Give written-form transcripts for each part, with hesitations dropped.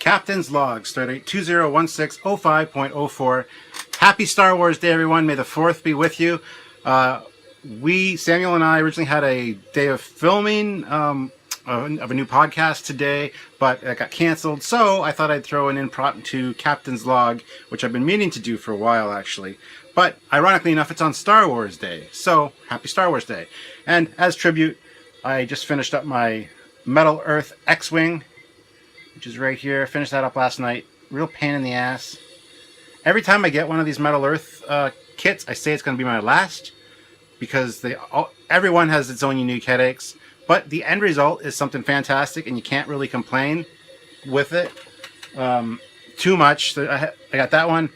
Captain's Log, Stardate 201605.04. Happy Star Wars Day, everyone. May the 4th be with you. Samuel and I originally had a day of filming of a new podcast today, but it got canceled. So I thought I'd throw an impromptu Captain's Log, which I've been meaning to do for a while, actually. But ironically enough, it's on Star Wars Day. So happy Star Wars Day. And as tribute, I just finished up my Metal Earth X-Wing, which is right here. I finished that up last night. Real pain in the ass. Every time I get one of these Metal Earth kits, I say it's going to be my last, because everyone has its own unique headaches. But the end result is something fantastic, and you can't really complain with it too much. I got that one.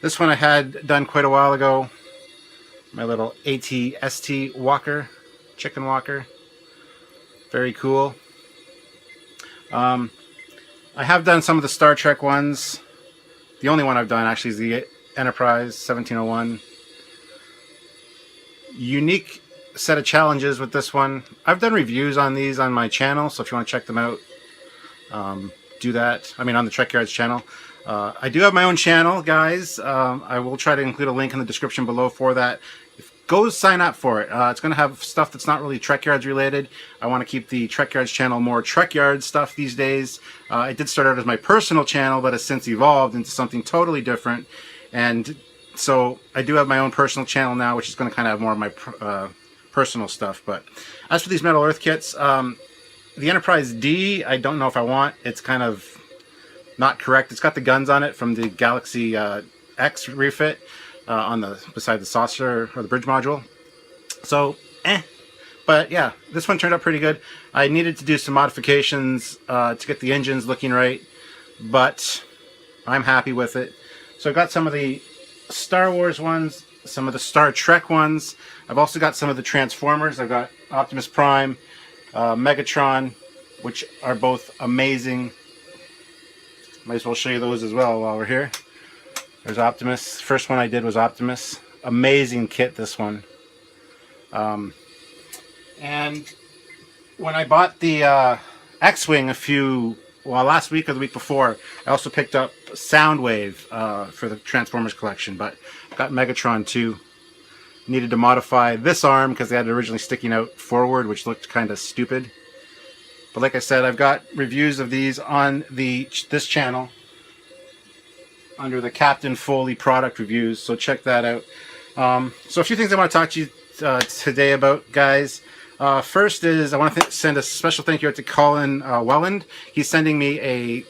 This one I had done quite a while ago. My little AT-ST walker, chicken walker. Very cool. I have done some of the Star Trek ones. The only one I've done actually is the Enterprise 1701. Unique set of challenges with this one. I've done reviews on these on my channel, so if you want to check them out, do that. I mean, on the Trekyards channel. I do have my own channel, guys. I will try to include a link in the description below for that. Go sign up for it. It's going to have stuff that's not really Trekyards related. I want to keep the Trekyards channel more Trekyards stuff these days. It did start out as my personal channel, but has since evolved into something totally different. And so I do have my own personal channel now, which is going to kind of have more of my personal stuff. But as for these Metal Earth kits, the Enterprise D, I don't know if I want. It's kind of not correct. It's got the guns on it from the Galaxy X refit. Beside the saucer or the bridge module. So, But yeah, this one turned out pretty good. I needed to do some modifications to get the engines looking right, but I'm happy with it. So I've got some of the Star Wars ones, some of the Star Trek ones. I've also got some of the Transformers. I've got Optimus Prime, Megatron, which are both amazing. Might as well show you those as well while we're here. There's Optimus. First one I did was Optimus. Amazing kit, this one. And when I bought the X-Wing last week or the week before, I also picked up Soundwave for the Transformers collection, but got Megatron too. Needed to modify this arm because they had it originally sticking out forward, which looked kind of stupid. But like I said, I've got reviews of these on this channel under the Captain Foley product reviews, so check that out. So a few things I want to talk to you today about, guys. First is I want to send a special thank you out to Colin Welland. He's sending me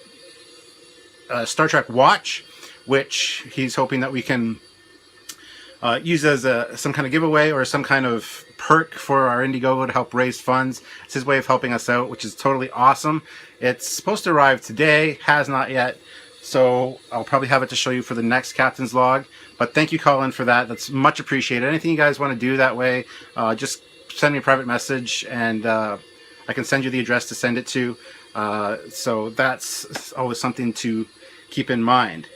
a Star Trek watch, which he's hoping that we can use as some kind of giveaway or some kind of perk for our Indiegogo to help raise funds. It's his way of helping us out, which is totally awesome. It's supposed to arrive today, has not yet. So I'll probably have it to show you for the next Captain's Log. But thank you, Colin, for that. That's much appreciated. Anything you guys want to do that way, just send me a private message, and I can send you the address to send it to. So that's always something to keep in mind.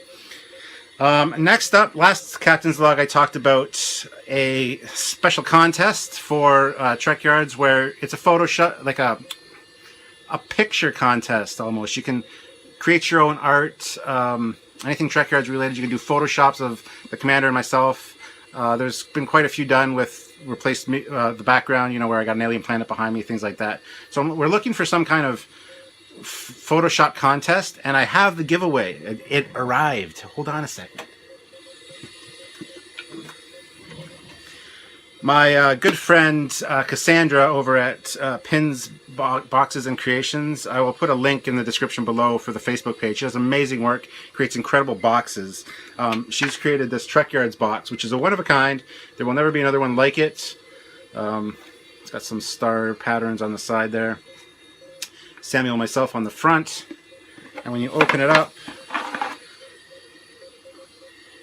Next up, last Captain's Log, I talked about a special contest for Trekyards, where it's a photo shot, like a picture contest almost. You can create your own art, anything Trekyards related. You can do photoshops of the commander and myself. There's been quite a few done with replaced the background, you know, where I got an alien planet behind me, things like that. So we're looking for some kind of Photoshop contest, and I have the giveaway. It arrived. Hold on a second. My good friend Cassandra over at Pins Boxes and Creations. I will put a link in the description below for the Facebook page. She does amazing work, creates incredible boxes. She's created this Trekyards box, which is a one-of-a-kind. There will never be another one like it. It's got some star patterns on the side there. Samuel and myself on the front. And when you open it up,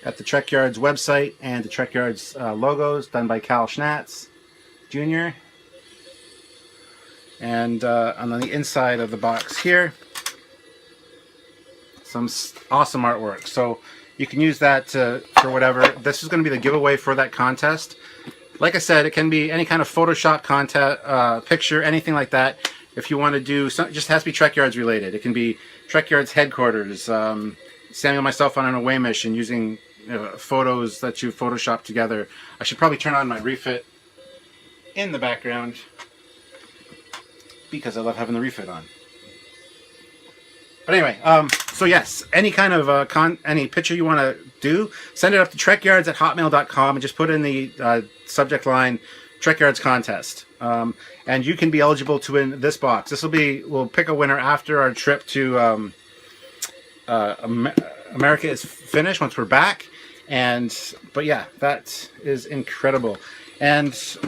got the Trekyards website and the Trekyards logos done by Cal Schnatz Jr. And on the inside of the box here, some awesome artwork. So you can use that for whatever. This is going to be the giveaway for that contest. Like I said, it can be any kind of Photoshop content, picture, anything like that. If you want to do, some, just has to be Trekyards related. It can be Trekyards headquarters, Samuel and myself on an away mission using photos that you Photoshopped together. I should probably turn on my refit in the background because I love having the refit on. But anyway, so yes, any kind of any picture you want to do, send it up to trekyards@hotmail.com and just put in the subject line Trekyards contest. And you can be eligible to win this box. This will be, we'll pick a winner after our trip to America is finished, once we're back. And but yeah, that is incredible. And so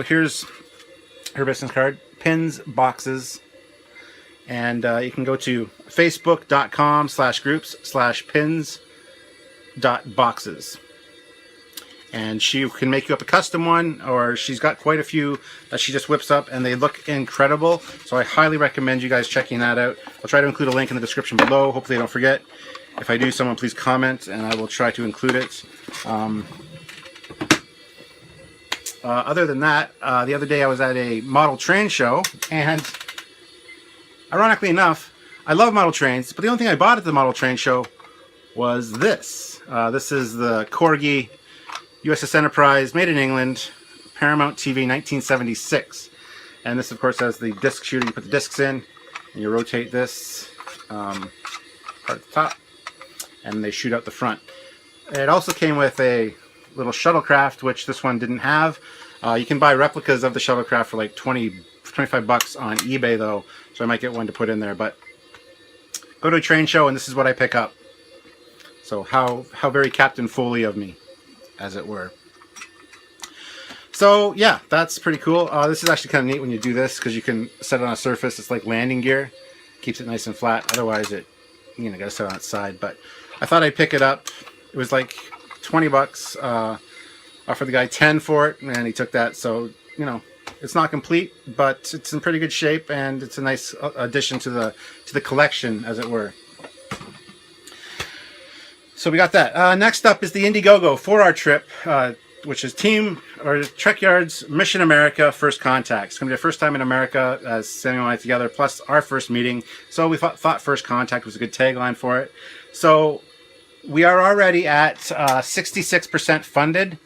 here's her business card, pins, boxes. And you can go to facebook.com/groups/pins.boxes. And she can make you up a custom one, or she's got quite a few that she just whips up, and they look incredible. So I highly recommend you guys checking that out. I'll try to include a link in the description below. Hopefully I don't forget. If I do, someone please comment, and I will try to include it. Other than that, the other day I was at a model train show, and ironically enough, I love model trains, but the only thing I bought at the model train show was this. This is the Corgi USS Enterprise, made in England, Paramount TV, 1976. And this, of course, has the disc shooter. You put the discs in, and you rotate this part at the top, and they shoot out the front. It also came with a little shuttlecraft, which this one didn't have. You can buy replicas of the shuttlecraft for like 25 bucks on eBay, though, so I might get one to put in there. But go to a train show, and this is what I pick up. So how very Captain Foley of me, as it were. So yeah, that's pretty cool. This is actually kind of neat when you do this, because you can set it on a surface. It's like landing gear, keeps it nice and flat. Otherwise, it gotta set it on its side. But I thought I'd pick it up. It was like 20 bucks. Offered the guy 10 for it, and he took that. So it's not complete, but it's in pretty good shape, and it's a nice addition to the collection, as it were. So we got that. Next up is the Indiegogo for our trip, which is Trekyards Mission America First Contact. It's going to be the first time in America as Samuel and I together, plus our first meeting. So we thought First Contact was a good tagline for it. So we are already at 66% funded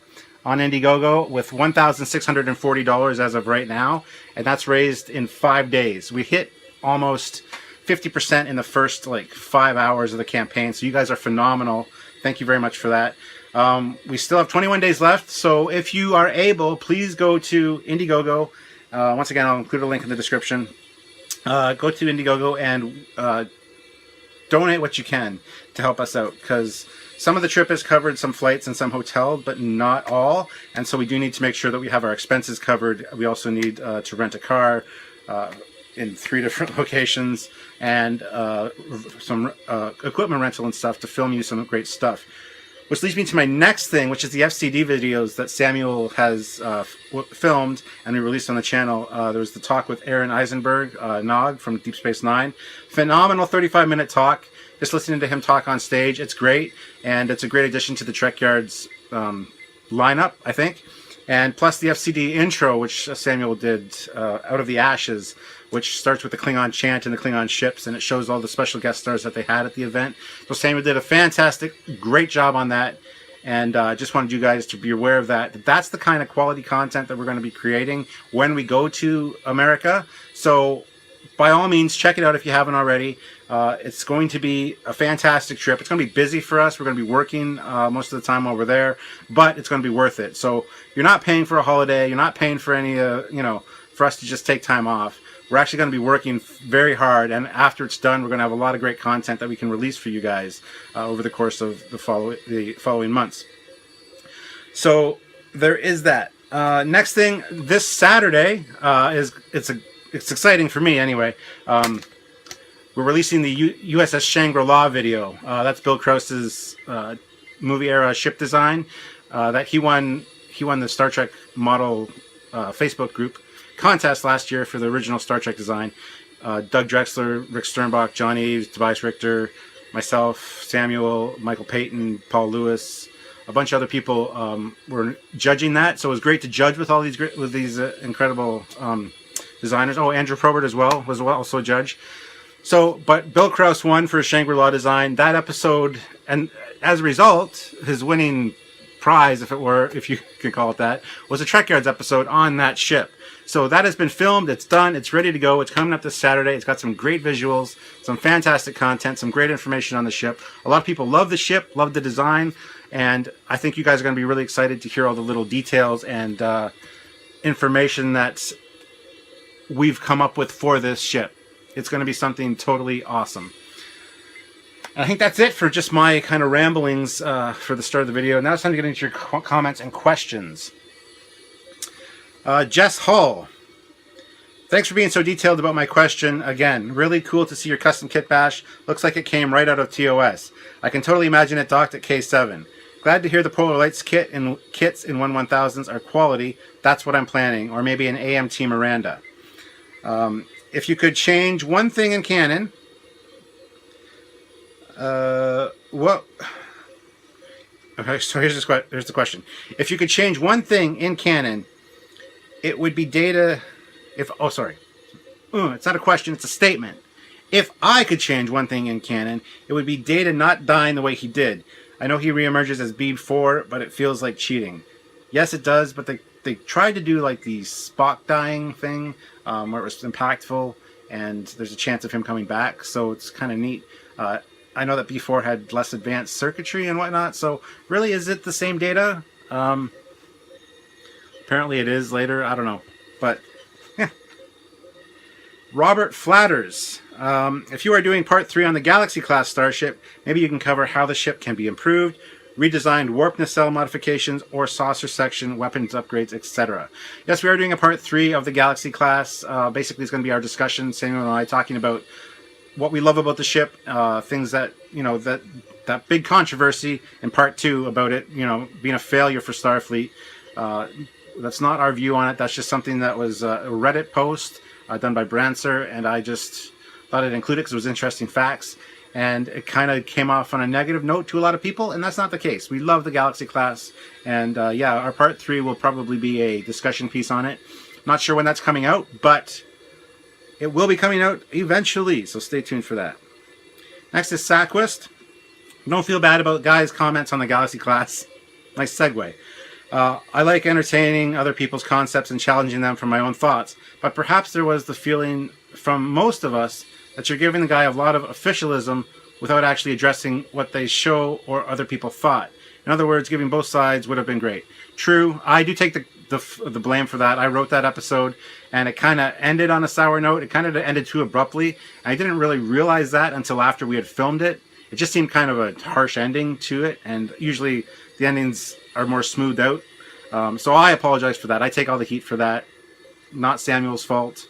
on Indiegogo with $1,640 as of right now, and that's raised in 5 days. We hit almost 50% in the first 5 hours of the campaign, so you guys are phenomenal. Thank you very much for that. We still have 21 days left, so if you are able, please go to Indiegogo. Once again, I'll include a link in the description. Go to Indiegogo and donate what you can to help us out, because some of the trip is covered, some flights and some hotel, but not all. And so we do need to make sure that we have our expenses covered. We also need to rent a car in 3 different locations, and some equipment rental and stuff to film you some great stuff. Which leads me to my next thing, which is the FCD videos that Samuel has filmed and we released on the channel. There was the talk with Aaron Eisenberg, Nog from Deep Space Nine. Phenomenal 35-minute talk. Just listening to him talk on stage, it's great, and it's a great addition to the Trekyards lineup, I think. And plus the FCD intro, which Samuel did, Out of the Ashes, which starts with the Klingon chant and the Klingon ships, and it shows all the special guest stars that they had at the event. So Samuel did a fantastic, great job on that, and just wanted you guys to be aware of that. That's the kind of quality content that we're going to be creating when we go to America. So by all means, check it out if you haven't already. It's going to be a fantastic trip. It's going to be busy for us. We're going to be working most of the time while we're there, but it's going to be worth it. So you're not paying for a holiday. You're not paying for any, for us to just take time off. We're actually going to be working very hard, and after it's done, we're going to have a lot of great content that we can release for you guys over the course of the following months. So there is that. Next thing, this Saturday it's exciting for me anyway. We're releasing the USS Shangri-La video. That's Bill Krause's movie era ship design. That he won the Star Trek model Facebook group contest last year for the original Star Trek design. Doug Drexler, Rick Sternbach, John Eves, Tobias Richter, myself, Samuel, Michael Payton, Paul Lewis, a bunch of other people were judging that. So it was great to judge with all these incredible designers. Oh, Andrew Probert as well was also a judge. So, but Bill Krause won for his Shangri-La design. That episode, and as a result, his winning prize, if you could call it that, was a Trekyards episode on that ship. So that has been filmed, it's done, it's ready to go, it's coming up this Saturday, it's got some great visuals, some fantastic content, some great information on the ship. A lot of people love the ship, love the design, and I think you guys are going to be really excited to hear all the little details and information that we've come up with for this ship. It's going to be something totally awesome. And I think that's it for just my kind of ramblings for the start of the video. Now it's time to get into your comments and questions. Jess Hull, thanks for being so detailed about my question. Again, really cool to see your custom kit bash. Looks like it came right out of TOS. I can totally imagine it docked at K7. Glad to hear the Polar Lights kits in 1/1000s are quality. That's what I'm planning. Or maybe an AMT Miranda. If you could change one thing in canon, what? Okay, so here's the question. If you could change one thing in canon, it would be Data. It's not a question, it's a statement. If I could change one thing in canon, it would be Data not dying the way he did. I know he reemerges as B4, but it feels like cheating. Yes, it does, but they tried to do like the Spock dying thing, where it was impactful, and there's a chance of him coming back, so it's kind of neat. I know that B4 had less advanced circuitry and whatnot, so really, is it the same Data? Apparently it is later, I don't know. But, yeah. Robert Flatters. If you are doing part 3 on the Galaxy-class starship, maybe you can cover how the ship can be improved, redesigned warp nacelle modifications, or saucer section, weapons upgrades, etc. Yes, we are doing a part 3 of the Galaxy-class. Basically, it's going to be our discussion, Samuel and I, talking about what we love about the ship, things that, that big controversy in part 2 about it, being a failure for Starfleet. That's not our view on it. That's just something that was a Reddit post done by Brancer, and I just thought I'd include it because it was interesting facts, and it kind of came off on a negative note to a lot of people, and that's not the case. We love the Galaxy class, and yeah, our part 3 will probably be a discussion piece on it. Not sure when that's coming out, but it will be coming out eventually, so stay tuned for that. Next is Saquist. Don't feel bad about guys' comments on the Galaxy class. Nice segue. I like entertaining other people's concepts and challenging them from my own thoughts, but perhaps there was the feeling from most of us that you're giving the guy a lot of officialism without actually addressing what they show or other people thought. In other words, giving both sides would have been great. True, I do take the blame for that. I wrote that episode, and it kind of ended on a sour note. It kind of ended too abruptly. I didn't really realize that until after we had filmed it. It just seemed kind of a harsh ending to it, and usually the endings are more smoothed out. So I apologize for that. I take all the heat for that. Not Samuel's fault.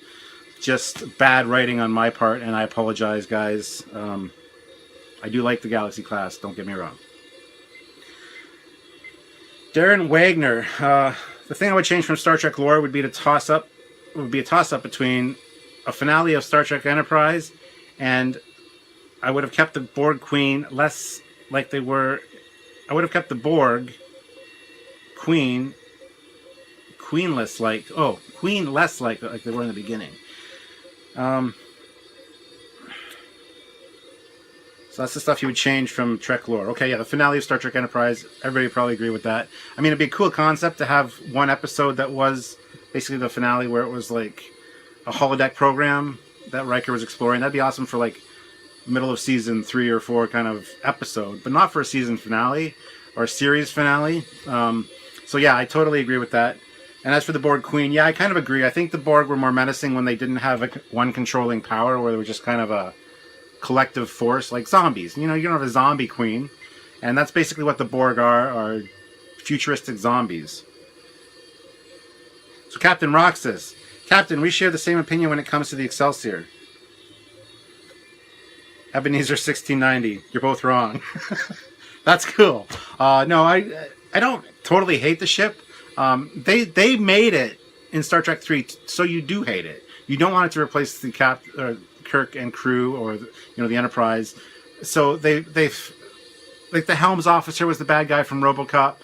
Just bad writing on my part, and I apologize, guys. I do like the Galaxy class, don't get me wrong. Darren Wagner. The thing I would change from Star Trek lore would be a toss-up between a finale of Star Trek Enterprise, and I would have kept the Borg Queen less like they were. I would have kept the Borg Queen queenless like less like they were in the beginning. So that's the stuff you would change from Trek lore. Okay, yeah, the finale of Star Trek Enterprise, everybody would probably agree with that. I mean, it'd be a cool concept to have one episode that was basically the finale, where it was like a holodeck program that Riker was exploring. That'd be awesome for like middle of season 3 or 4 kind of episode, but not for a season finale or a series finale. So yeah, I totally agree with that. And as for the Borg Queen, yeah, I kind of agree. I think the Borg were more menacing when they didn't have one controlling power, where they were just kind of a collective force, like zombies. You don't have a zombie queen. And that's basically what the Borg are futuristic zombies. So Captain Roxas. Captain, we share the same opinion when it comes to the Excelsior. Ebenezer 1690. You're both wrong. That's cool. No, I don't totally hate the ship. They made it in Star Trek 3, so you do hate it. You don't want it to replace the Kirk and crew, or the Enterprise. So they've like the Helms officer was the bad guy from RoboCop.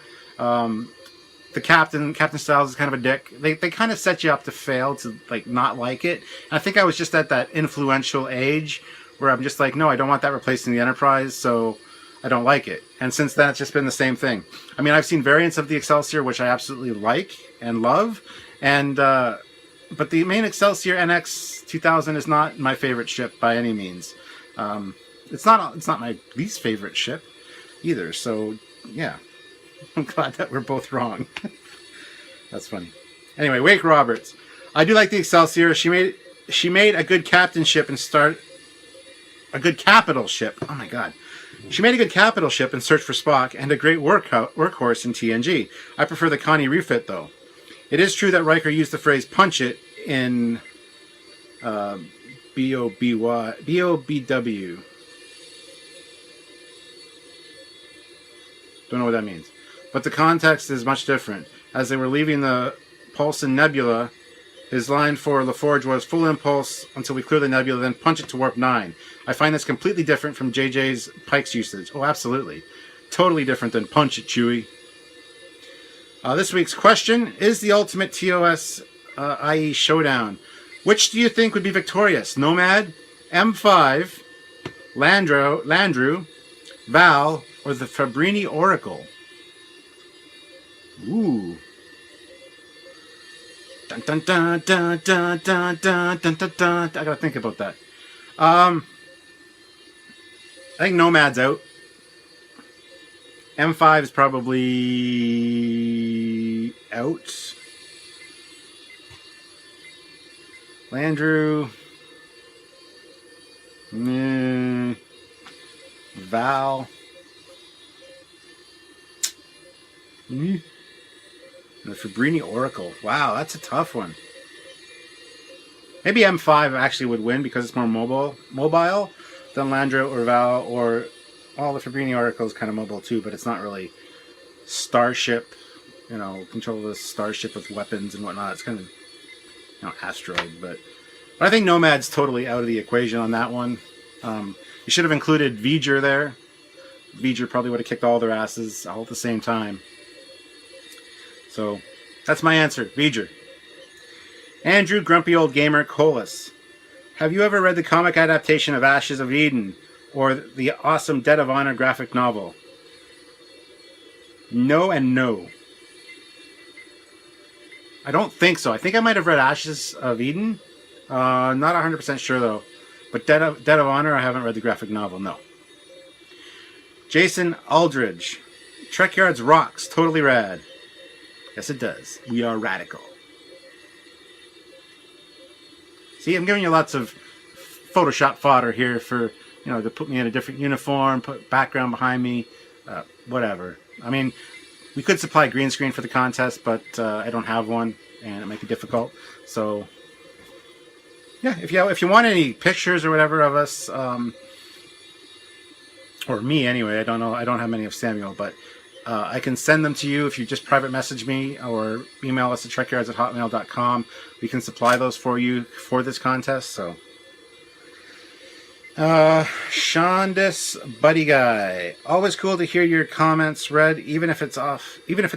The Captain Styles is kind of a dick. They kind of set you up to fail, to like not like it. And I think I was just at that influential age where I'm just like, no, I don't want that replacing the Enterprise, so I don't like it. And since then, it's just been the same thing. I mean, I've seen variants of the Excelsior, which I absolutely like and love, and but the main Excelsior NX 2000 is not my favorite ship by any means. It's not my least favorite ship either. So yeah, I'm glad that we're both wrong. That's funny. Anyway, Wake Roberts. I do like the Excelsior. She made a good captain ship and a good capital ship. Oh my god. She made a good capital ship in Search for Spock and a great workhorse in TNG. I prefer the Connie refit though. It is true that Riker used the phrase "punch it" in BOBW. Don't know what that means. But the context is much different. As they were leaving the Paulson Nebula, his line for LaForge was "full impulse until we clear the nebula, then punch it to warp 9. I find this completely different from JJ's Pike's usage. Oh, absolutely. Totally different than "punch it, Chewie." This week's question is the ultimate TOS IE showdown. Which do you think would be victorious? Nomad, M5, Landru, Val, or the Fabrini Oracle? Ooh. Dun, dun, dun, dun, dun, dun, dun, dun, dun, dun. I gotta think about that. I think Nomad's out. M5 is probably out. Landru. Val. The Fabrini Oracle. Wow, that's a tough one. Maybe M5 actually would win because it's more mobile than Landru or Val, or the Fabrini Oracle is kind of mobile too, but it's not really starship, control the starship with weapons and whatnot. It's kind of, asteroid, but I think Nomad's totally out of the equation on that one. You should have included V'ger there. V'ger probably would have kicked all their asses all at the same time. So that's my answer, V'ger. Andrew, grumpy old gamer, Colas. Have you ever read the comic adaptation of Ashes of Eden, or the awesome Dead of Honor graphic novel? No and no. I don't think so. I think I might have read Ashes of Eden. Not 100% sure though. But Dead of Honor, I haven't read the graphic novel, no. Jason Aldridge. Trekyards rocks. Totally rad. Yes, it does. We are radical. See, I'm giving you lots of Photoshop fodder here for, to put me in a different uniform, put background behind me, whatever. I mean, we could supply green screen for the contest, but I don't have one, and it might be difficult. So, yeah, if you want any pictures or whatever of us, or me anyway, I don't know, I don't have many of Samuel, but I can send them to you if you just private message me or email us at trekyards@hotmail.com. We can supply those for you for this contest. So, Shondis Buddy Guy. Always cool to hear your comments read, even if it's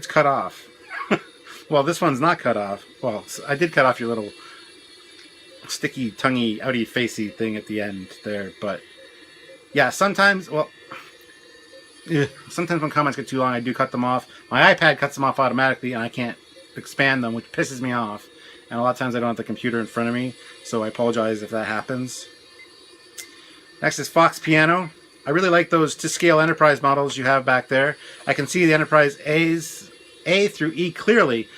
cut off. Well, this one's not cut off. Well, I did cut off your little sticky, tonguey, outy, facey thing at the end there, but yeah, sometimes when comments get too long, I do cut them off. My iPad cuts them off automatically, and I can't expand them, which pisses me off. And a lot of times I don't have the computer in front of me, so I apologize if that happens. Next is Fox Piano. I really like those to-scale Enterprise models you have back there. I can see the Enterprise A through E clearly,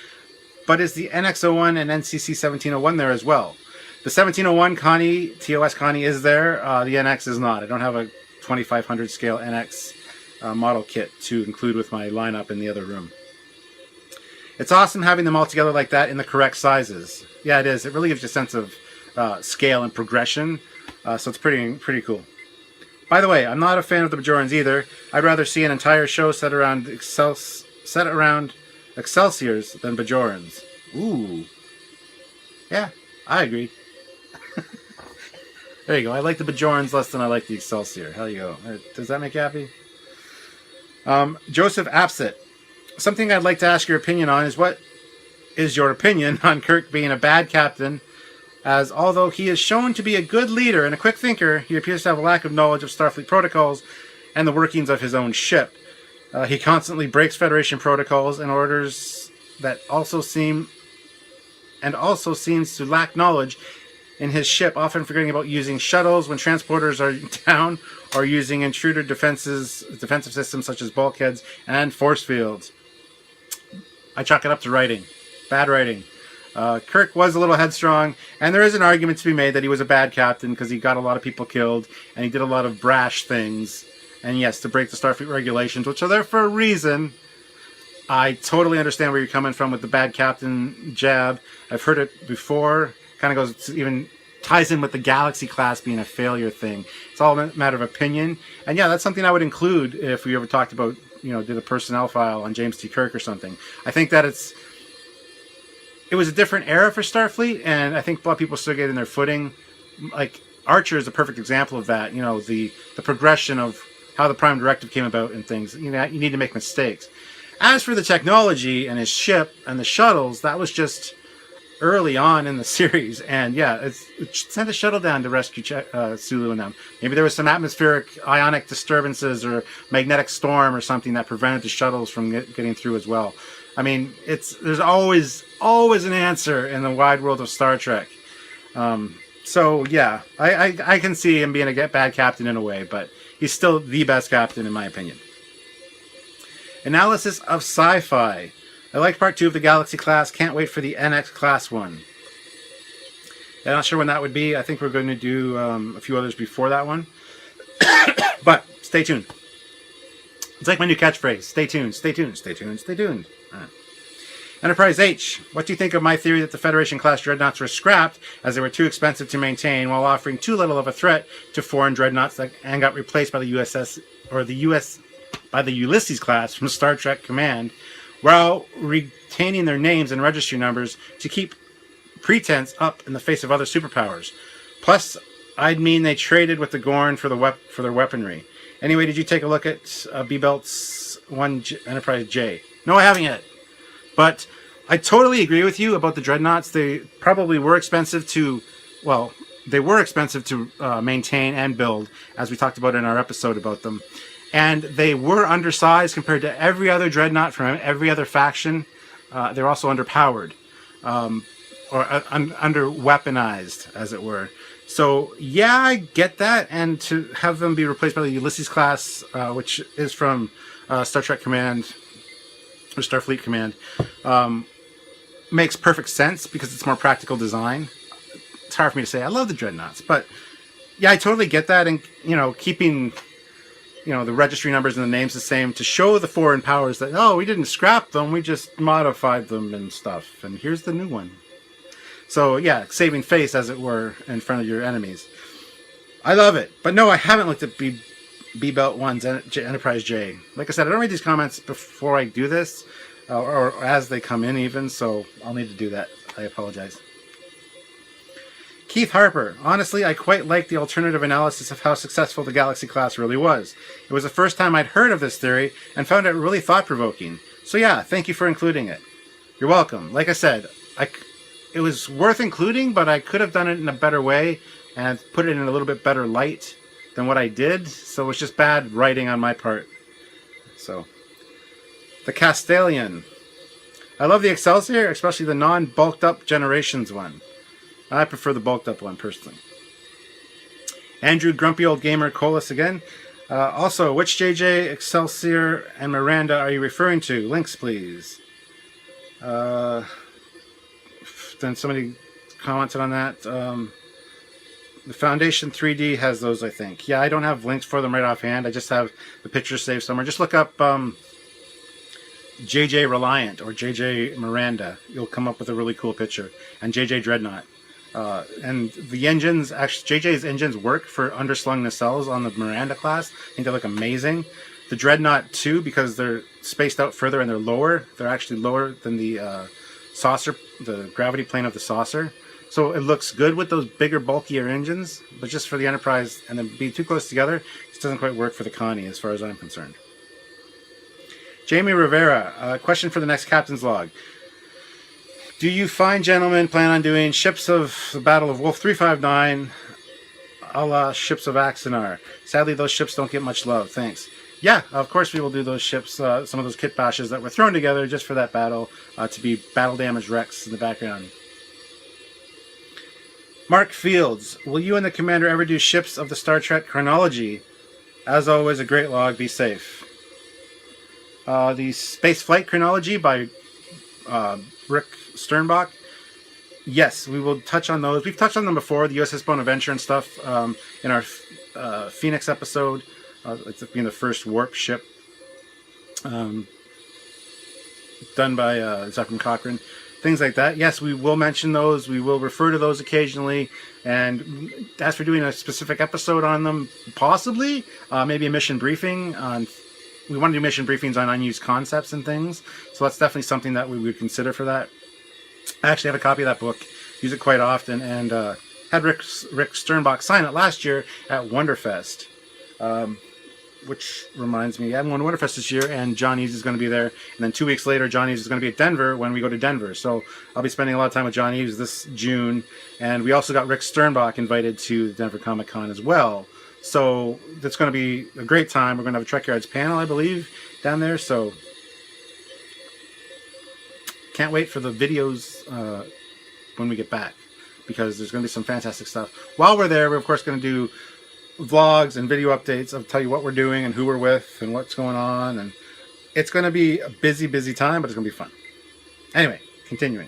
but is the NX-01 and NCC 1701 there as well? The 1701 Connie, TOS Connie is there. The NX is not. I don't have a 2500 scale NX model kit to include with my lineup in the other room. It's awesome having them all together like that in the correct sizes. Yeah, it is. It really gives you a sense of scale and progression. So it's pretty cool. By the way, I'm not a fan of the Bajorans either. I'd rather see an entire show set around Excelsiors than Bajorans. Ooh. Yeah, I agree. There you go. I like the Bajorans less than I like the Excelsior. Hell you go. Does that make you happy? Joseph Apsit. Something I'd like to ask your opinion on is what is your opinion on Kirk being a bad captain, as although he is shown to be a good leader and a quick thinker, he appears to have a lack of knowledge of Starfleet protocols and the workings of his own ship. He constantly breaks Federation protocols and orders that also seems to lack knowledge in his ship, often forgetting about using shuttles when transporters are down, or using intruder defensive systems such as bulkheads and force fields. I chalk it up to writing. Bad writing. Kirk was a little headstrong, and there is an argument to be made that he was a bad captain because he got a lot of people killed, and he did a lot of brash things. And yes, to break the Starfleet regulations, which are there for a reason. I totally understand where you're coming from with the bad captain jab. I've heard it before. Kind of goes, even ties in with the Galaxy class being a failure thing. It's all a matter of opinion. And yeah, that's something I would include if we ever talked about, did a personnel file on James T. Kirk or something. I think that it was a different era for Starfleet, and I think a lot of people still getting their footing. Like, Archer is a perfect example of that. The progression of how the Prime Directive came about and things. You need to make mistakes. As for the technology and his ship and the shuttles, that was just early on in the series, and yeah, it sent a shuttle down to rescue Sulu and them. Maybe there was some atmospheric ionic disturbances or magnetic storm or something that prevented the shuttles from getting through as well. I mean, there's always an answer in the wide world of Star Trek. So yeah, I can see him being a bad captain in a way, but he's still the best captain in my opinion. Analysis of sci-fi. I liked part 2 of the Galaxy class. Can't wait for the NX class one. I'm not sure when that would be. I think we're going to do a few others before that one. But stay tuned. It's like my new catchphrase. Stay tuned, stay tuned, stay tuned, stay tuned. Enterprise H. What do you think of my theory that the Federation class dreadnoughts were scrapped as they were too expensive to maintain, while offering too little of a threat to foreign dreadnoughts and got replaced by the by the Ulysses class from Star Trek Command, while retaining their names and registry numbers to keep pretense up in the face of other superpowers? Plus, I'd mean they traded with the Gorn for their weaponry. Anyway, did you take a look at B-Belt's Enterprise J? No, I haven't yet. But I totally agree with you about the dreadnoughts. They probably were expensive to maintain and build, as we talked about in our episode about them. And they were undersized compared to every other dreadnought from every other faction. They're also underpowered, or under weaponized, as it were. So yeah, I get that. And to have them be replaced by the Ulysses class, which is from Star Trek Command or Starfleet Command, makes perfect sense because it's more practical design. It's hard for me to say. I love the dreadnoughts, but yeah, I totally get that. And keeping the registry numbers and the names the same to show the foreign powers that, oh, we didn't scrap them, we just modified them and stuff, and here's the new one. So yeah, saving face, as it were, in front of your enemies. I love it. But no, I haven't looked at B-Belt 1's Enterprise J. Like I said, I don't read these comments before I do this, or as they come in even, so I'll need to do that. I apologize. Keith Harper. Honestly, I quite like the alternative analysis of how successful the Galaxy class really was. It was the first time I'd heard of this theory and found it really thought-provoking. So yeah, thank you for including it. You're welcome. Like I said, it was worth including, but I could have done it in a better way and put it in a little bit better light than what I did. So it was just bad writing on my part. So, the Castellian. I love the Excelsior, especially the non-bulked up Generations one. I prefer the bulked up one, personally. Andrew, grumpy old gamer, Colas again. Also, which JJ, Excelsior, and Miranda are you referring to? Links, please. Then somebody commented on that. The Foundation 3D has those, I think. Yeah, I don't have links for them right offhand. I just have the pictures saved somewhere. Just look up JJ Reliant or JJ Miranda. You'll come up with a really cool picture. And JJ Dreadnought. And the engines, actually, JJ's engines work for underslung nacelles on the Miranda class. I think they look amazing. The Dreadnought, too, because they're spaced out further and they're lower. They're actually lower than the saucer, the gravity plane of the saucer. So it looks good with those bigger, bulkier engines, but just for the Enterprise and then be too close together, it doesn't quite work for the Connie as far as I'm concerned. Jamie Rivera, question for the next Captain's Log. Do you fine gentlemen plan on doing ships of the Battle of Wolf 359 a la ships of Axanar? Sadly, those ships don't get much love. Thanks. Yeah, of course we will do those ships, some of those kit bashes that were thrown together just for that battle, to be battle damaged wrecks in the background. Mark Fields, will you and the Commander ever do ships of the Star Trek chronology? As always, a great log. Be safe. The Space Flight chronology by Rick Sternbach. Yes, we will touch on those. We've touched on them before, the USS Bonaventure and stuff, in our Phoenix episode. It's being the first warp ship done by Zephram Cochrane. Things like that. Yes, we will mention those. We will refer to those occasionally. And as for doing a specific episode on them, possibly, maybe a mission briefing on... We want to do mission briefings on unused concepts and things. So that's definitely something that we would consider for that. I actually have a copy of that book. Use it quite often. And had Rick Sternbach sign it last year at Wonderfest. Which reminds me, I haven't won Winterfest this year, and John Eves is going to be there. And then 2 weeks later, John Eves is going to be at Denver when we go to Denver. So I'll be spending a lot of time with John Eves this June. And we also got Rick Sternbach invited to the Denver Comic Con as well. So that's going to be a great time. We're going to have a Trekyards panel, I believe, down there. So can't wait for the videos when we get back, because there's going to be some fantastic stuff. While we're there, we're of course going to do vlogs and video updates. I'll tell you what we're doing and who we're with and what's going on, and it's going to be a busy time, but it's going to be fun. Anyway, continuing.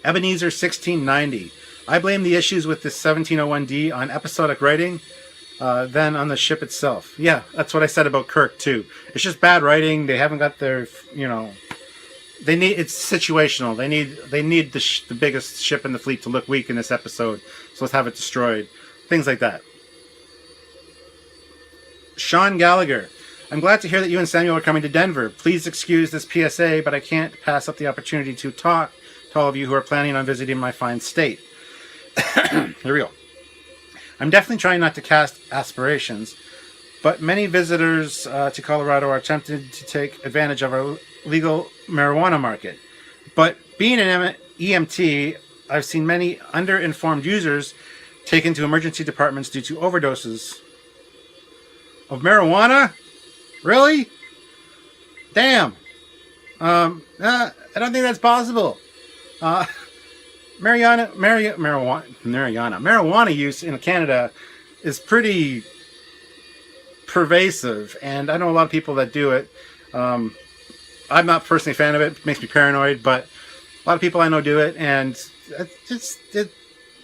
Ebenezer 1690. I blame the issues with this 1701D on episodic writing than on the ship itself. Yeah, that's what I said about Kirk too. It's just bad writing. They haven't got their, they need, it's situational. They need the biggest ship in the fleet to look weak in this episode, so let's have it destroyed. Things like that. Sean Gallagher, I'm glad to hear that you and Samuel are coming to Denver. Please excuse this PSA, but I can't pass up the opportunity to talk to all of you who are planning on visiting my fine state. Here we go. I'm definitely trying not to cast aspirations, but many visitors to Colorado are tempted to take advantage of our legal marijuana market. But being an EMT, I've seen many underinformed users taken to emergency departments due to overdoses of marijuana? Really? Damn. I don't think that's possible. Marijuana use in Canada is pretty pervasive, and I know a lot of people that do it. I'm not personally a fan of it. It makes me paranoid, but a lot of people I know do it, and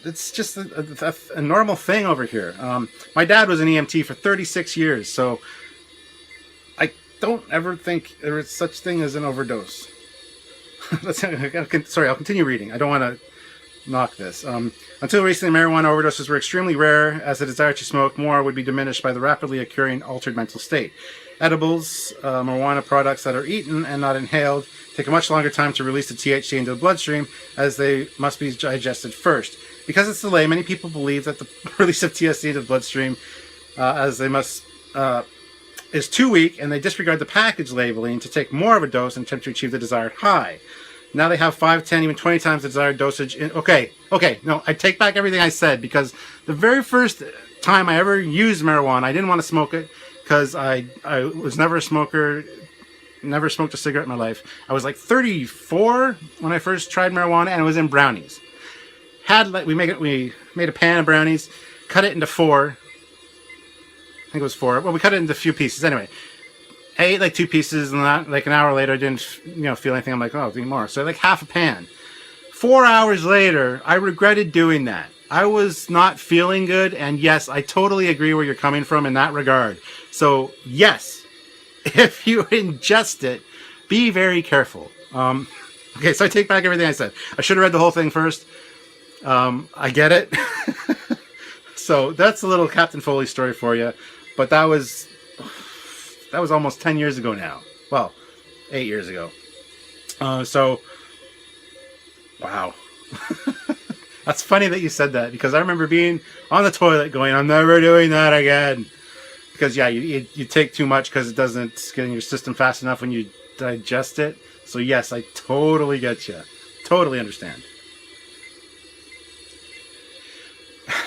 it's just a normal thing over here. My dad was an EMT for 36 years, so I don't ever think there is such thing as an overdose. Sorry, I'll continue reading. I don't want to knock this. Until recently, marijuana overdoses were extremely rare, as the desire to smoke more would be diminished by the rapidly occurring altered mental state. Edibles, marijuana products that are eaten and not inhaled, take a much longer time to release the THC into the bloodstream, as they must be digested first. Because it's delayed, many people believe that the release of THC into the bloodstream, is too weak, and they disregard the package labeling to take more of a dose and attempt to achieve the desired high. Now they have 5, 10, even 20 times the desired dosage. Okay, no, I take back everything I said, because the very first time I ever used marijuana, I didn't want to smoke it, because I was never a smoker, never smoked a cigarette in my life. I was like 34 when I first tried marijuana, and it was in brownies. We made a pan of brownies, cut it into 4. I think it was 4. Well, we cut it into a few pieces. Anyway, I ate like 2 pieces, and that, like an hour later, I didn't feel anything. I'm like, oh, I'll eat more. So like half a pan. 4 hours later, I regretted doing that. I was not feeling good, and yes, I totally agree where you're coming from in that regard. So yes, if you ingest it, be very careful. Okay, so I take back everything I said. I should have read the whole thing first. I get it. So that's a little Captain Foley story for you. But that was almost 10 years ago now. Well, 8 years ago. So, wow. That's funny that you said that, because I remember being on the toilet going, I'm never doing that again. Because, yeah, you take too much because it doesn't get in your system fast enough when you digest it. So, yes, I totally get you. Totally understand.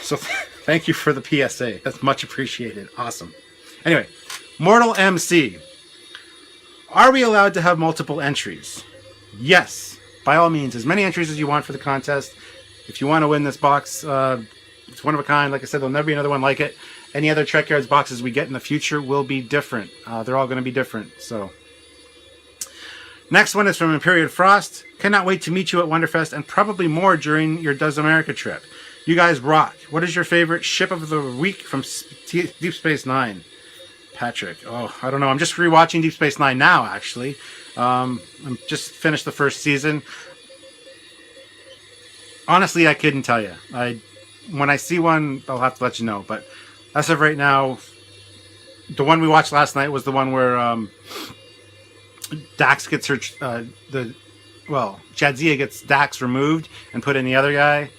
So, thank you for the PSA. That's much appreciated. Awesome. Anyway, Mortal MC. Are we allowed to have multiple entries? Yes. By all means, as many entries as you want for the contest. If you want to win this box, it's one of a kind. Like I said, there'll never be another one like it. Any other Trekyards boxes we get in the future will be different. They're all going to be different. So, next one is from Imperial Frost. Cannot wait to meet you at Wonderfest and probably more during your Does America trip. You guys rock. What is your favorite ship of the week from Deep Space Nine? Patrick. Oh, I don't know. I'm just rewatching Deep Space Nine now, actually. I'm just finished the first season. Honestly, I couldn't tell you. When I see one, I'll have to let you know. But as of right now, the one we watched last night was the one where Dax gets her... Jadzia gets Dax removed and put in the other guy.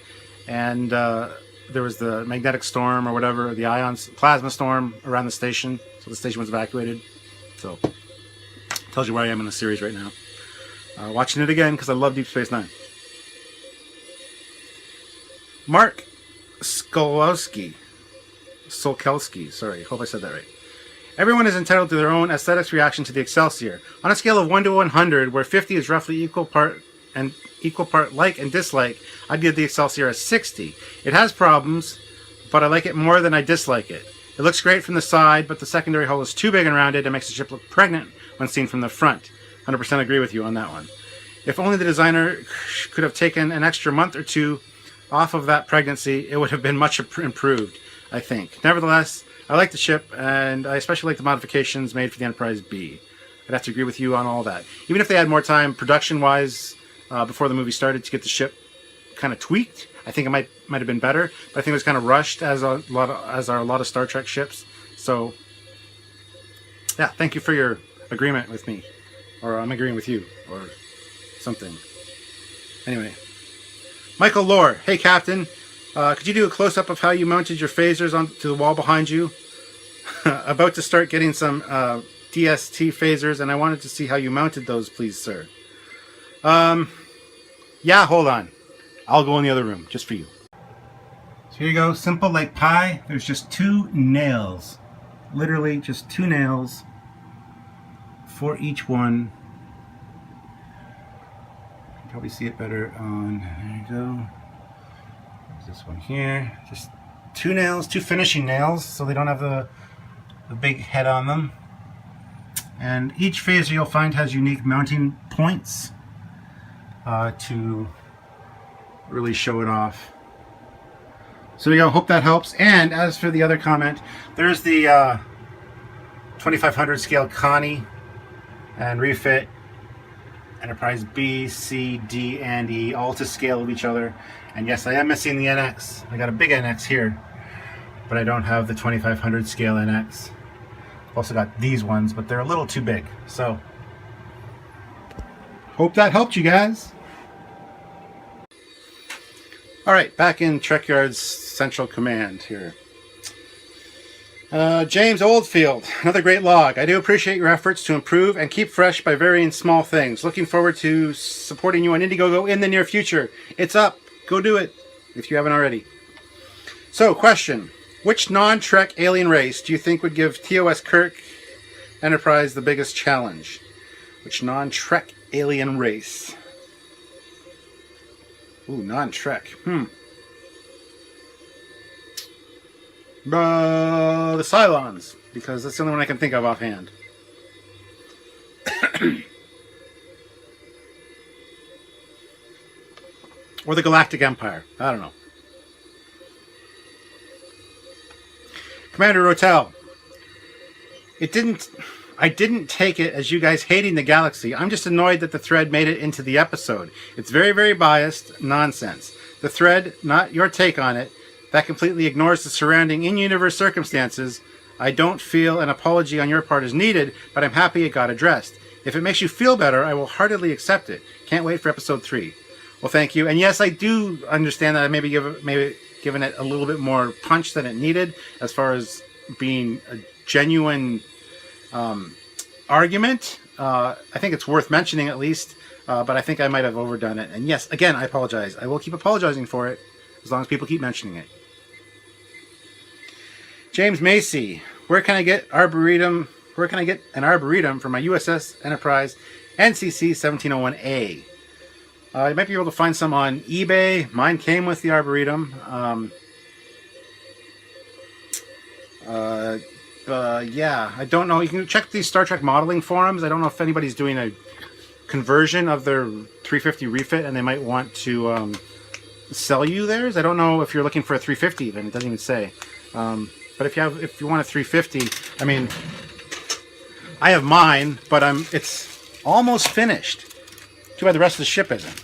And there was the magnetic storm or whatever, the plasma storm around the station. So the station was evacuated. So, tells you where I am in the series right now. Watching it again because I love Deep Space Nine. Mark Solkelski, sorry, hope I said that right. Everyone is entitled to their own aesthetics reaction to the Excelsior. On a scale of 1 to 100, where 50 is roughly equal part like and dislike, I'd give the Excelsior a 60. It has problems, but I like it more than I dislike it. It looks great from the side, but the secondary hull is too big and rounded and makes the ship look pregnant when seen from the front. 100% agree with you on that one. If only the designer could have taken an extra month or two off of that pregnancy, it would have been much improved, I think. Nevertheless, I like the ship, and I especially like the modifications made for the Enterprise B. I'd have to agree with you on all that. Even if they had more time production-wise before the movie started to get the ship kind of tweaked, I think it might have been better. But I think it was kind of rushed, as are a lot of Star Trek ships. So, yeah, thank you for your agreement with me. Or I'm agreeing with you, or something. Anyway. Michael Lore, hey Captain, could you do a close-up of how you mounted your phasers onto the wall behind you? About to start getting some DST phasers, and I wanted to see how you mounted those, please, sir. Yeah, hold on. I'll go in the other room, just for you. So here you go, simple like pie. There's just 2 nails. Literally just 2 nails for each one. Probably see it better on, there you go. There's this one here. Just 2 nails, 2 finishing nails, so they don't have the big head on them. And each phaser you'll find has unique mounting points to really show it off. So there you go, hope that helps. And as for the other comment, there's the 2500 scale Connie and refit. Enterprise B, C, D, and E, all to scale of each other. And yes, I am missing the NX. I got a big NX here, but I don't have the 2500 scale NX. I've also got these ones, but they're a little too big. So, hope that helped you guys. Alright, back in Trekyards Central Command here. James Oldfield, another great log. I do appreciate your efforts to improve and keep fresh by varying small things. Looking forward to supporting you on Indiegogo in the near future. It's up. Go do it if you haven't already. So, question. Which non-Trek alien race do you think would give TOS Kirk Enterprise the biggest challenge? Which non-Trek alien race? Ooh, non-Trek. The Cylons, because that's the only one I can think of offhand. Or the Galactic Empire. I don't know. Commander Rotel. I didn't take it as you guys hating the galaxy. I'm just annoyed that the thread made it into the episode. It's very, very biased nonsense. The thread, not your take on it, that completely ignores the surrounding in-universe circumstances. I don't feel an apology on your part is needed, but I'm happy it got addressed. If it makes you feel better, I will heartily accept it. Can't wait for episode 3. Well, thank you. And yes, I do understand that I maybe given it a little bit more punch than it needed as far as being a genuine argument. I think it's worth mentioning at least, but I think I might have overdone it. And yes, again, I apologize. I will keep apologizing for it as long as people keep mentioning it. James Macy, where can I get arboretum? Where can I get an arboretum for my USS Enterprise NCC 1701A? You might be able to find some on eBay. Mine came with the arboretum. Yeah, I don't know. You can check these Star Trek modeling forums. I don't know if anybody's doing a conversion of their 350 refit, and they might want to sell you theirs. I don't know if you're looking for a 350 even. It doesn't even say. But if you want a 350, I mean, I have mine, but it's almost finished. Too bad the rest of the ship isn't.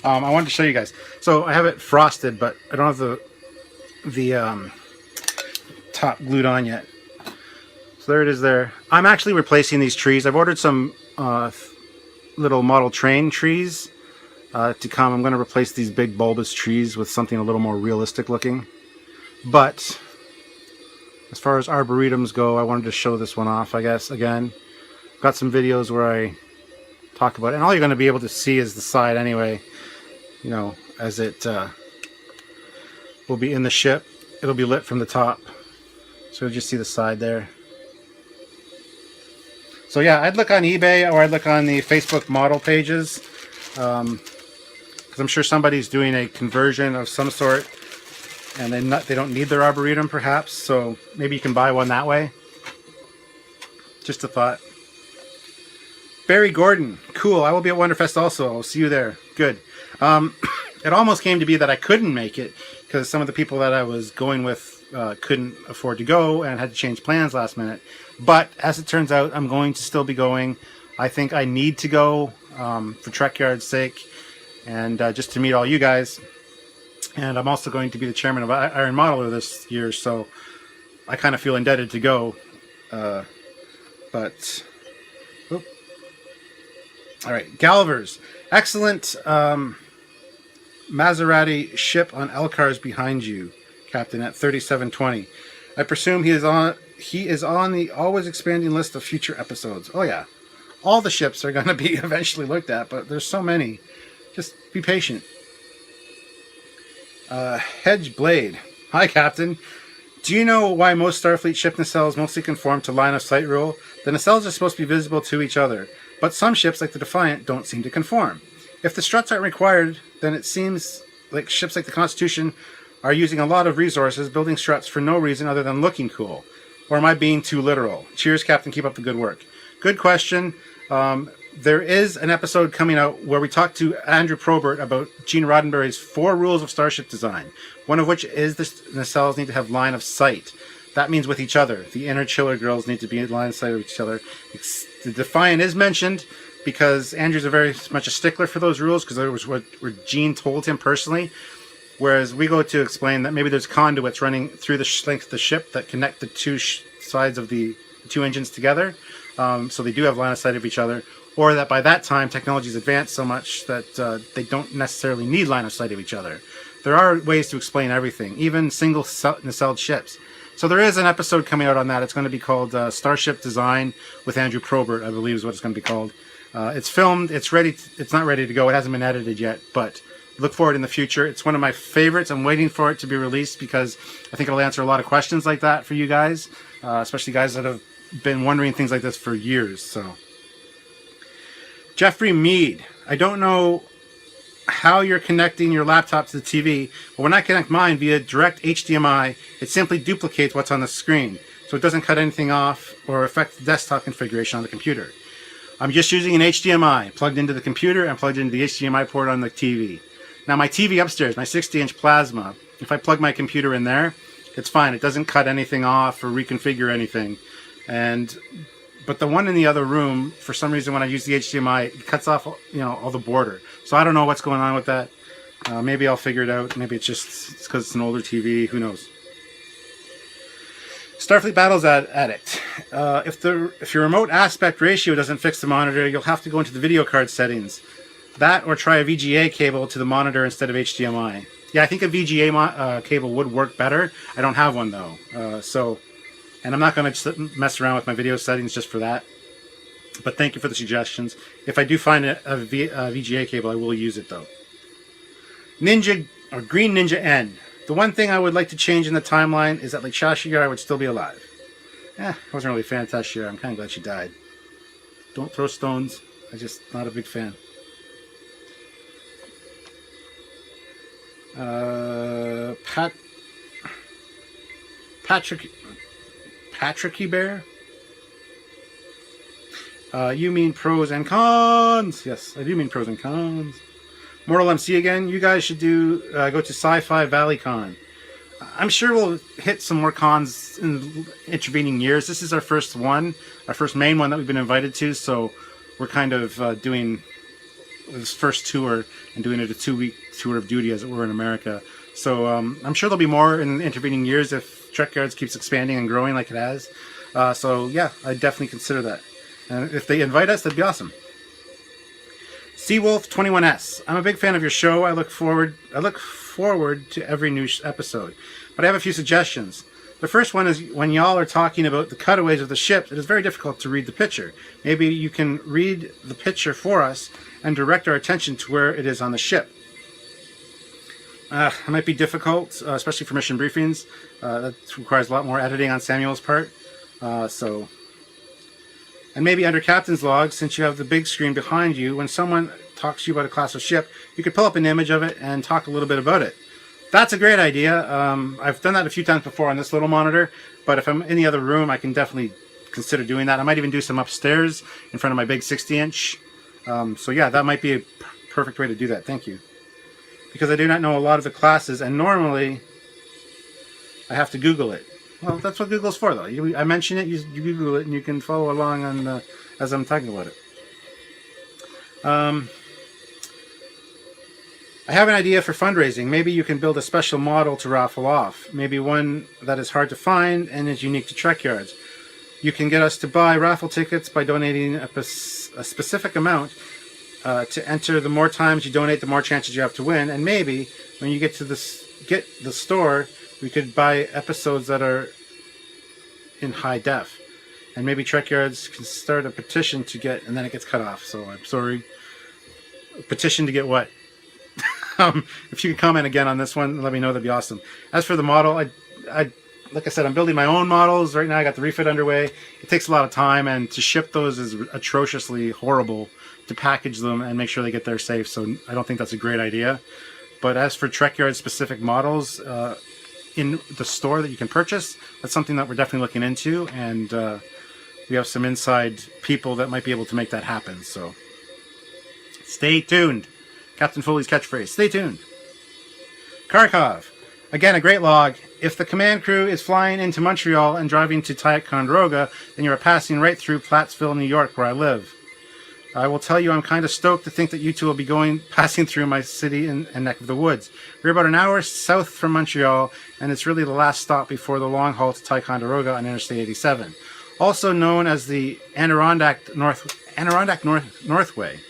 I wanted to show you guys. So I have it frosted, but I don't have the top glued on yet. So there it is there. I'm actually replacing these trees. I've ordered some little model train trees to come. I'm going to replace these big bulbous trees with something a little more realistic looking. But as far as arboretums go, I wanted to show this one off, I guess. Again, got some videos where I talk about it, and all you're going to be able to see is the side anyway, you know, as it will be in the ship. It'll be lit from the top, so you'll just see the side there. So yeah, I'd look on eBay or I'd look on the Facebook model pages, because I'm sure somebody's doing a conversion of some sort, and they don't need their arboretum perhaps, so maybe you can buy one that way. Just a thought. Barry Gordon, cool. I will be at Wonderfest also. I'll see you there. Good. It almost came to be that I couldn't make it because some of the people that I was going with couldn't afford to go and had to change plans last minute. But as it turns out, I'm going to still be going. I think I need to go for Trekyards' sake and just to meet all you guys. And I'm also going to be the chairman of Iron Modeler this year, so I kind of feel indebted to go. But... All right, Galvers. Excellent Maserati ship on Elcar's behind you, Captain, at 3720. I presume he is on the always expanding list of future episodes. Oh yeah. All the ships are going to be eventually looked at, but there's so many. Just be patient. Hedge Blade. Hi, Captain. Do you know why most Starfleet ship nacelles mostly conform to line of sight rule? The nacelles are supposed to be visible to each other, but some ships, like the Defiant, don't seem to conform. If the struts aren't required, then it seems like ships like the Constitution are using a lot of resources building struts for no reason other than looking cool. Or am I being too literal? Cheers, Captain. Keep up the good work. Good question. There is an episode coming out where we talk to Andrew Probert about Gene Roddenberry's 4 rules of starship design, one of which is the nacelles need to have line of sight. That means with each other. The inner chiller grills need to be in line of sight with each other. The Defiant is mentioned because Andrew's very much a stickler for those rules because it was what Gene told him personally. Whereas we go to explain that maybe there's conduits running through the length of the ship that connect the two sides of the 2 engines together. So they do have line of sight of each other. Or that by that time technology's advanced so much that they don't necessarily need line of sight of each other. There are ways to explain everything, even single nacelled ships. So there is an episode coming out on that. It's going to be called Starship Design with Andrew Probert, I believe is what it's going to be called. It's filmed. It's ready. It's not ready to go. It hasn't been edited yet, but look for it in the future. It's one of my favorites. I'm waiting for it to be released because I think it'll answer a lot of questions like that for you guys, especially guys that have been wondering things like this for years. So, Jeffrey Mead, I don't know how you're connecting your laptop to the TV, but when I connect mine via direct HDMI, it simply duplicates what's on the screen, so it doesn't cut anything off or affect the desktop configuration on the computer. I'm just using an HDMI plugged into the computer and plugged into the HDMI port on the TV. Now my TV upstairs, my 60-inch plasma, if I plug my computer in there, it's fine. It doesn't cut anything off or reconfigure anything. But the one in the other room, for some reason, when I use the HDMI, it cuts off, all the border. So I don't know what's going on with that. Maybe I'll figure it out. Maybe it's because it's an older TV. Who knows? Starfleet Battles Addict. If your remote aspect ratio doesn't fix the monitor, you'll have to go into the video card settings. That or try a VGA cable to the monitor instead of HDMI. Yeah, I think a VGA cable would work better. I don't have one though. And I'm not going to mess around with my video settings just for that. But thank you for the suggestions. If I do find a VGA cable, I will use it though. Ninja or Green Ninja N. The one thing I would like to change in the timeline is that like Shashiyar would still be alive. I wasn't really a fan of Shashiyar. I'm kind of glad she died. Don't throw stones. I'm just not a big fan. Patricky Bear? You mean pros and cons? Yes, I do mean pros and cons. Mortal MC again. You guys should go to Sci-Fi Valley Con. I'm sure we'll hit some more cons in intervening years. This is our first one, our first main one that we've been invited to, so we're kind of doing this first tour and doing it a 2-week tour of duty as it were in America. So I'm sure there'll be more in intervening years if Trekyards keeps expanding and growing like it has. So yeah, I definitely consider that. And if they invite us, that'd be awesome. Seawolf 21S. I'm a big fan of your show. I look forward to every new episode. But I have a few suggestions. The first one is when y'all are talking about the cutaways of the ship, it is very difficult to read the picture. Maybe you can read the picture for us and direct our attention to where it is on the ship. It might be difficult, especially for mission briefings. That requires a lot more editing on Samuel's part. And maybe under Captain's Log, since you have the big screen behind you, when someone talks to you about a class of ship, you could pull up an image of it and talk a little bit about it. That's a great idea. I've done that a few times before on this little monitor, but if I'm in the other room, I can definitely consider doing that. I might even do some upstairs in front of my big 60-inch. So yeah, that might be a perfect way to do that. Thank you. Because I do not know a lot of the classes, and normally I have to Google it. Well, that's what Google's for, though. I mention it, you Google it, and you can follow along on as I'm talking about it. I have an idea for fundraising. Maybe you can build a special model to raffle off. Maybe one that is hard to find and is unique to Trekyards. You can get us to buy raffle tickets by donating a specific amount to enter. The more times you donate, the more chances you have to win. And maybe when you get to the store, we could buy episodes that are in high def. And maybe Trekyards can start a petition to get, and then it gets cut off. So I'm sorry. A petition to get what? If you could comment again on this one, let me know. That'd be awesome. As for the model, like I said, I'm building my own models right now. I got the refit underway. It takes a lot of time, and to ship those is atrociously horrible. To package them and make sure they get there safe. So I don't think that's a great idea. But as for Trekyards specific models in the store that you can purchase, that's something that we're definitely looking into, and we have some inside people that might be able to make that happen. So stay tuned. Captain Foley's catchphrase, stay tuned. Kharkov. Again, a great log. If the command crew is flying into Montreal and driving to Ticonderoga, then you are passing right through Plattsville, New York, where I live. I will tell you I'm kind of stoked to think that you two will be passing through my city and neck of the woods. We're about an hour south from Montreal, and it's really the last stop before the long haul to Ticonderoga on Interstate 87, also known as the Adirondack Northway.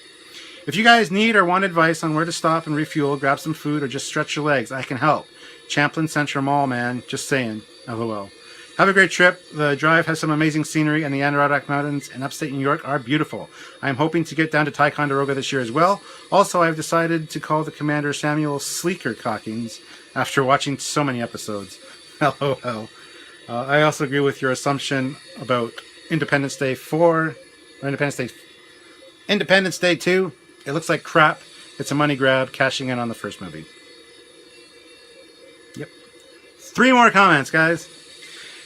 If you guys need or want advice on where to stop and refuel, grab some food, or just stretch your legs, I can help. Champlain Central Mall, man. Just saying. LOL. Have a great trip. The drive has some amazing scenery, and the Adirondack Mountains in upstate New York are beautiful. I am hoping to get down to Ticonderoga this year as well. Also, I have decided to call the Commander Samuel Sleeker Cockings after watching so many episodes. LOL. I also agree with your assumption about Independence Day 4 or Independence Day 2. It looks like crap. It's a money grab, cashing in on the first movie. Yep. 3 more comments, guys.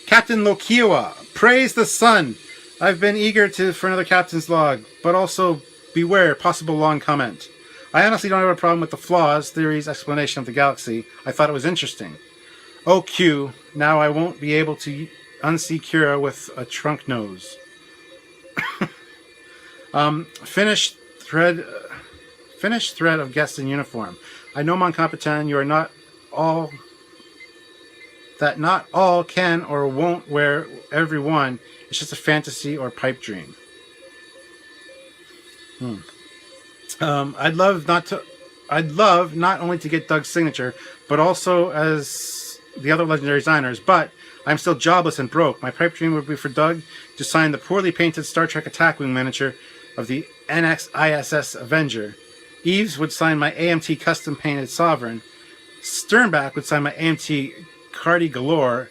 Captain Lokiwa, praise the sun. I've been eager for another Captain's Log, but also beware possible long comment. I honestly don't have a problem with the flaws, theories, explanation of the galaxy. I thought it was interesting. Oh, Q, now I won't be able to unsee Kira with a trunk nose. Finished thread of guests in uniform. I know, Mon Capitan, you are not all... that not all can or won't wear everyone. It's just a fantasy or pipe dream. I'd love not only to get Doug's signature, but also as the other legendary designers. But I'm still jobless and broke. My pipe dream would be for Doug to sign the poorly painted Star Trek attack wing miniature of the NXISS Avenger. Eves would sign my AMT custom painted Sovereign. Sternback would sign my AMT Cardi Galore.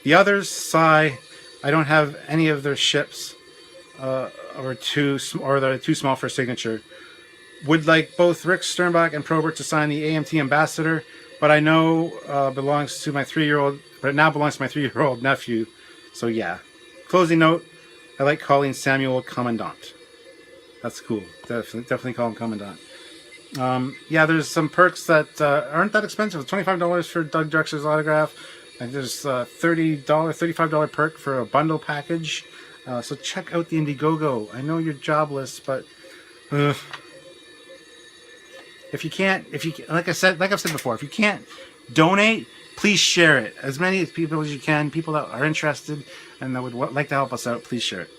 The others sigh, I don't have any of their ships, or they're too small for a signature. Would like both Rick Sternbach and Probert to sign the AMT Ambassador, but I know belongs to my 3-year-old, but it now belongs to my 3-year-old nephew. So yeah. Closing note, I like calling Samuel Commandant. That's cool. Definitely call him Commandant. Yeah, there's some perks that aren't that expensive. It's $25 for Doug Drexler's autograph. And there's $35 perk for a bundle package. So check out the Indiegogo. I know you're jobless, but if you can't, like I've said before, if you can't donate, please share it. As many people as you can, people that are interested and that would like to help us out, please share it.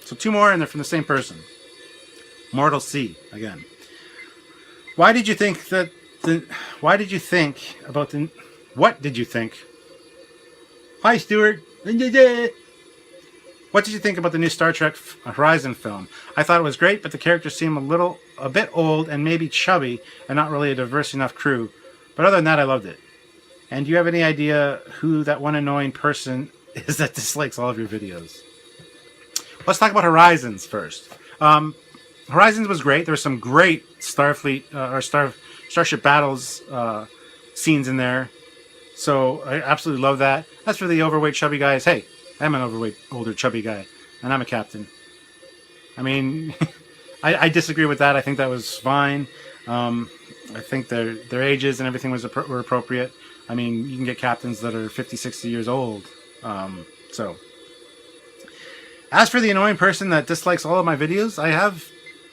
So 2 more, and they're from the same person. Mortal C again. What did you think Hi, Stuart. What did you think about the new Star Trek Horizon film? I thought it was great, but the characters seem a bit old and maybe chubby and not really a diverse enough crew. But other than that, I loved it. And do you have any idea who that one annoying person is that dislikes all of your videos? Let's talk about Horizons first. Horizons was great. There were some great Starfleet or Starship Battles scenes in there. So I absolutely love that. As for the overweight chubby guys, hey, I'm an overweight older chubby guy, and I'm a captain. I mean, I disagree with that. I think that was fine. I think their ages and everything were appropriate. I mean, you can get captains that are 50, 60 years old. So, as for the annoying person that dislikes all of my videos, I have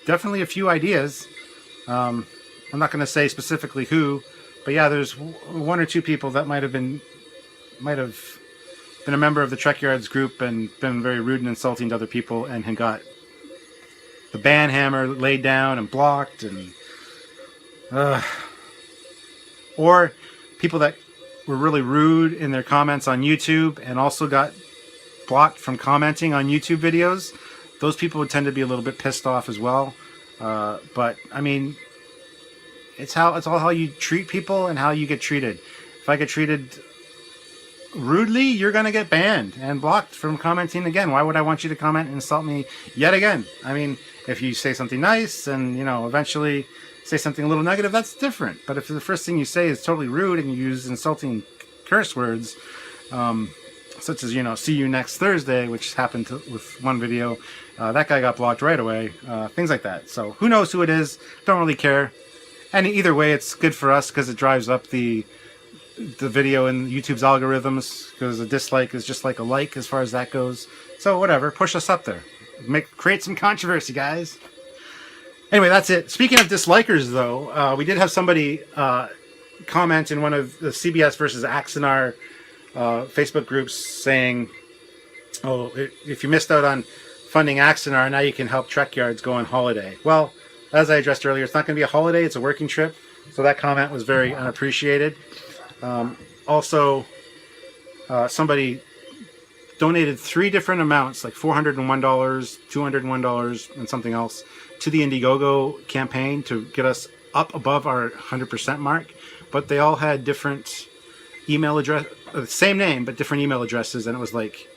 definitely a few ideas. I'm not going to say specifically who, but yeah, there's 1 or 2 people that might have been a member of the Trekyards group and been very rude and insulting to other people and had got the ban hammer laid down and blocked, and or people that were really rude in their comments on YouTube and also got blocked from commenting on YouTube videos. Those people would tend to be a little bit pissed off as well. But I mean, it's all how you treat people and how you get treated. If I get treated rudely, you're going to get banned and blocked from commenting again. Why would I want you to comment and insult me yet again? I mean, if you say something nice and, eventually say something a little negative, that's different. But if the first thing you say is totally rude and you use insulting curse words, such as, see you next Thursday, which happened with one video, that guy got blocked right away, things like that. So who knows who it is? Don't really care. And either way, it's good for us because it drives up the video in YouTube's algorithms, because a dislike is just like a like as far as that goes. So whatever, push us up there. Create some controversy, guys. Anyway, that's it. Speaking of dislikers, though, we did have somebody comment in one of the CBS versus Axanar Facebook groups saying, oh, if you missed out on funding Axanar, now you can help Trekyards go on holiday. Well, as I addressed earlier, it's not going to be a holiday, it's a working trip. So that comment was very unappreciated. Also, somebody donated 3 different amounts, like $401, $201, and something else, to the Indiegogo campaign to get us up above our 100% mark. But they all had different email address, same name, but different email addresses, and it was like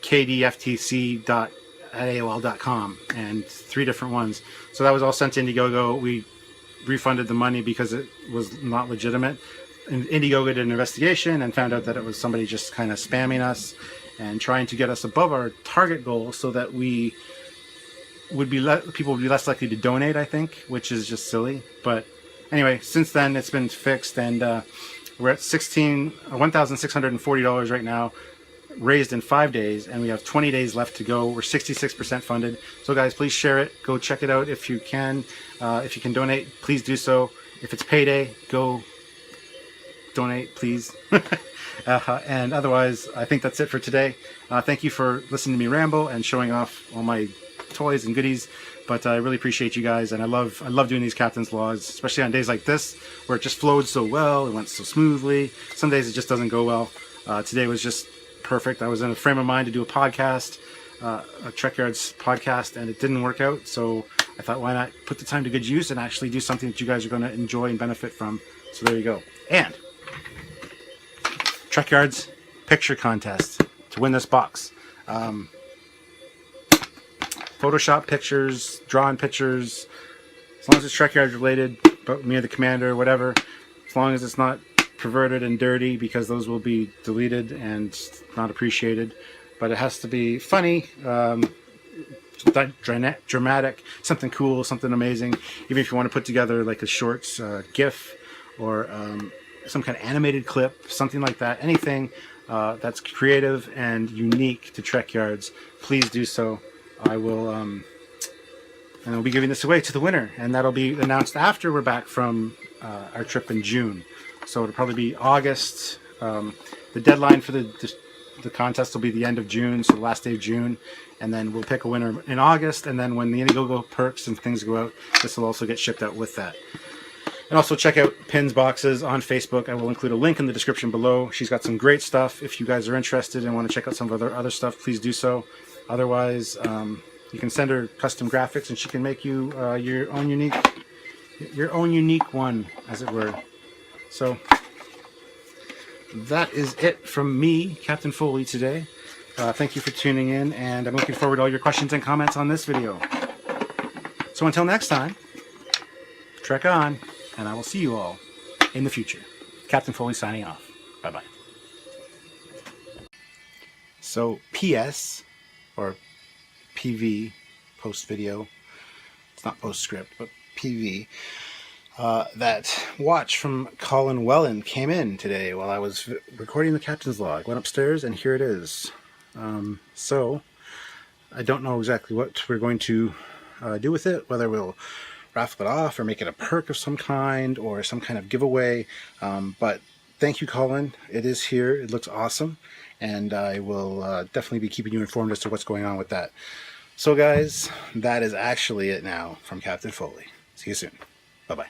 kdftc.aol.com and 3 different ones. So that was all sent to Indiegogo. We refunded the money because it was not legitimate. And Indiegogo did an investigation and found out that it was somebody just kind of spamming us and trying to get us above our target goal so that we would be people would be less likely to donate, I think, which is just silly. But anyway, since then it's been fixed, and we're at $1,640 right now, raised in 5 days, and we have 20 days left to go. We're 66% funded. So guys, please share it. Go check it out if you can. If you can donate, please do so. If it's payday, go donate, please. And otherwise, I think that's it for today. Thank you for listening to me ramble and showing off all my toys and goodies. But I really appreciate you guys, and I love doing these captain's logs, especially on days like this where it just flowed so well, it went so smoothly. Some days it just doesn't go well. Today was just perfect. I was in a frame of mind to do a podcast, a Trekyards podcast, and it didn't work out. So I thought, why not put the time to good use and actually do something that you guys are going to enjoy and benefit from. So there you go. And Trekyards picture contest to win this box. Photoshop pictures, drawn pictures, as long as it's Trekyards related, but me or the commander, whatever, as long as it's not perverted and dirty, because those will be deleted and not appreciated. But it has to be funny, dramatic, something cool, something amazing. Even if you want to put together like a short GIF or some kind of animated clip, something like that, anything that's creative and unique to Trekyards, please do so. I will, and I'll be giving this away to the winner, and that'll be announced after we're back from our trip in June. So it'll probably be August. The deadline for the contest will be the end of June, so the last day of June, and then we'll pick a winner in August. And then when the Indiegogo perks and things go out, this will also get shipped out with that. And also check out Pin's boxes on Facebook. I will include a link in the description below. She's got some great stuff. If you guys are interested and want to check out some of her other stuff, please do so. Otherwise, you can send her custom graphics, and she can make you your own unique one, as it were. So that is it from me, Captain Foley, today. Thank you for tuning in, and I'm looking forward to all your questions and comments on this video. So until next time, trek on, and I will see you all in the future. Captain Foley signing off. Bye-bye. So, P.S. or PV, post video, it's not postscript, but PV, that watch from Colin Wellen came in today while I was recording the captain's log. Went upstairs and here it is. So I don't know exactly what we're going to do with it, whether we'll raffle it off or make it a perk of some kind or some kind of giveaway, but thank you, Colin. It is here. It looks awesome, and I will definitely be keeping you informed as to what's going on with that. So guys, that is actually it now from Captain Foley. See you soon. Bye-bye.